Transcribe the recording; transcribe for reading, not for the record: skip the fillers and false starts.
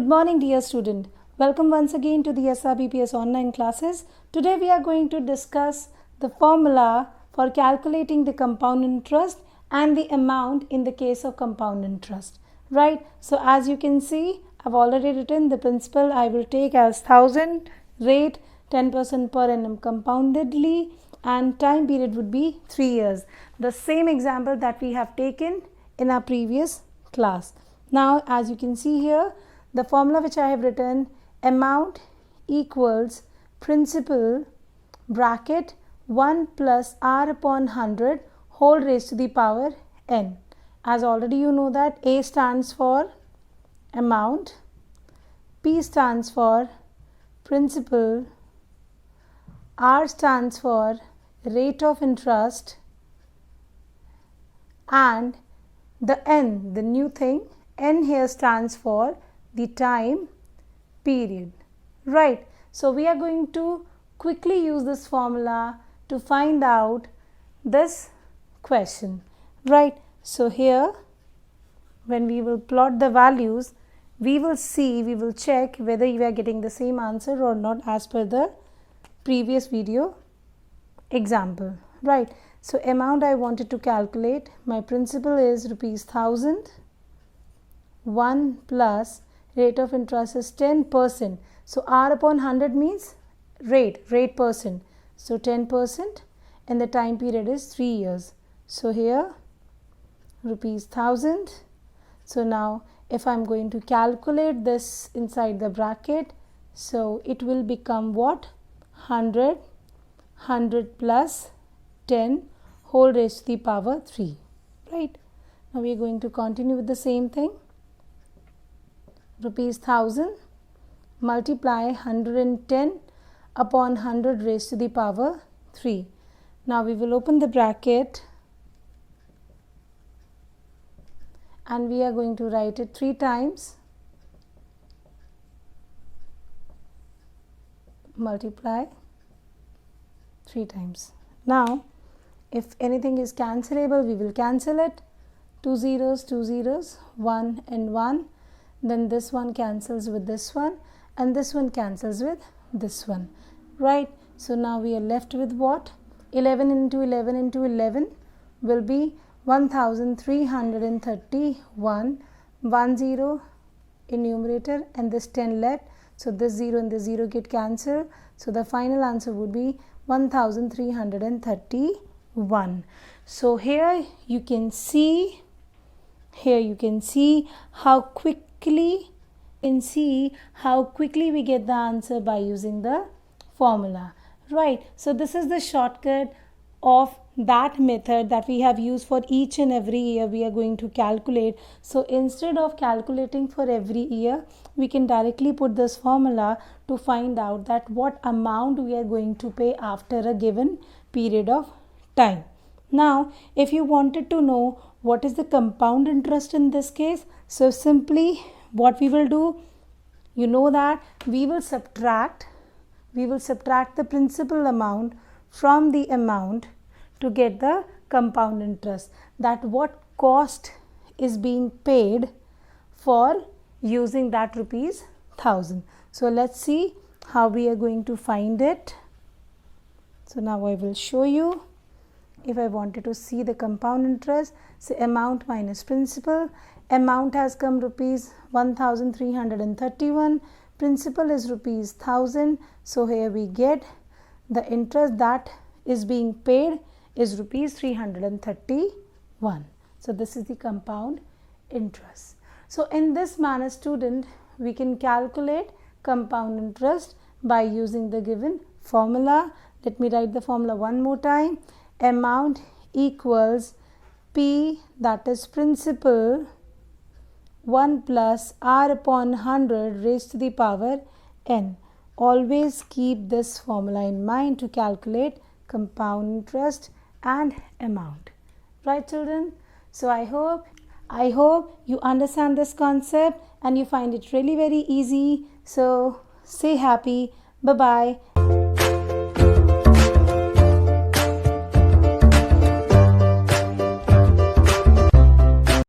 Good morning, dear student. Welcome once again to the SRBPS online classes. Today we are going to discuss the formula for calculating the compound interest and the amount in the case of compound interest. Right? So as you can see, I've already written the principal I will take as 1000, rate 10% per annum compoundedly, and time period would be 3 years. The same example that we have taken in our previous class. Now as you can see here, the formula which I have written, amount equals principal bracket 1 plus r upon 100 whole raised to the power n. As already you know that A stands for amount, P stands for principal, R stands for rate of interest, and the N, the new thing, N here stands for the time period. Right. So we are going to quickly use this formula to find out this question. Right. So here when we will plot the values, we will check whether you are getting the same answer or not as per the previous video example. Right. So amount I wanted to calculate, my principal is ₹1000, 1 plus rate of interest is 10%. So r upon 100 means rate percent. So 10%, and the time period is 3 years. So here ₹1000. So now if I am going to calculate this inside the bracket, so it will become what? 100 plus 10 whole raised to the power 3. Right. Now we are going to continue with the same thing. ₹1000 multiply 110 upon 100 raised to the power 3. Now we will open the bracket and we are going to write it 3 times. Multiply 3 times. Now if anything is cancelable, we will cancel it. 2 zeros, 1 and 1. Then this one cancels with this one, and this one cancels with this one. Right. So now we are left with what? 11 into 11 into 11 will be 1331. 1 0 in numerator and this 10 left. So this 0 and this 0 get cancelled. So the final answer would be 1331. So here you can see how quickly we get the answer by using the formula. Right. So this is the shortcut of that method that we have used for each and every year we are going to calculate. So instead of calculating for every year, we can directly put this formula to find out that what amount we are going to pay after a given period of time. Now if you wanted to know what is the compound interest in this case, so simply what we will do, you know that we will subtract the principal amount from the amount to get the compound interest, that what cost is being paid for using that ₹1000. So let's see how we are going to find it. So now I will show you. If I wanted to see the compound interest, say amount minus principal. Amount has come ₹1331. Principal is ₹1000. So here we get the interest that is being paid is ₹331. So this is the compound interest. So in this manner, student, we can calculate compound interest by using the given formula. Let me write the formula one more time. Amount equals P, that is principal, 1 plus r upon 100 raised to the power n. Always keep this formula in mind to calculate compound interest and amount. Right, children? So I hope you understand this concept and you find it really very easy. So stay happy. Bye-bye.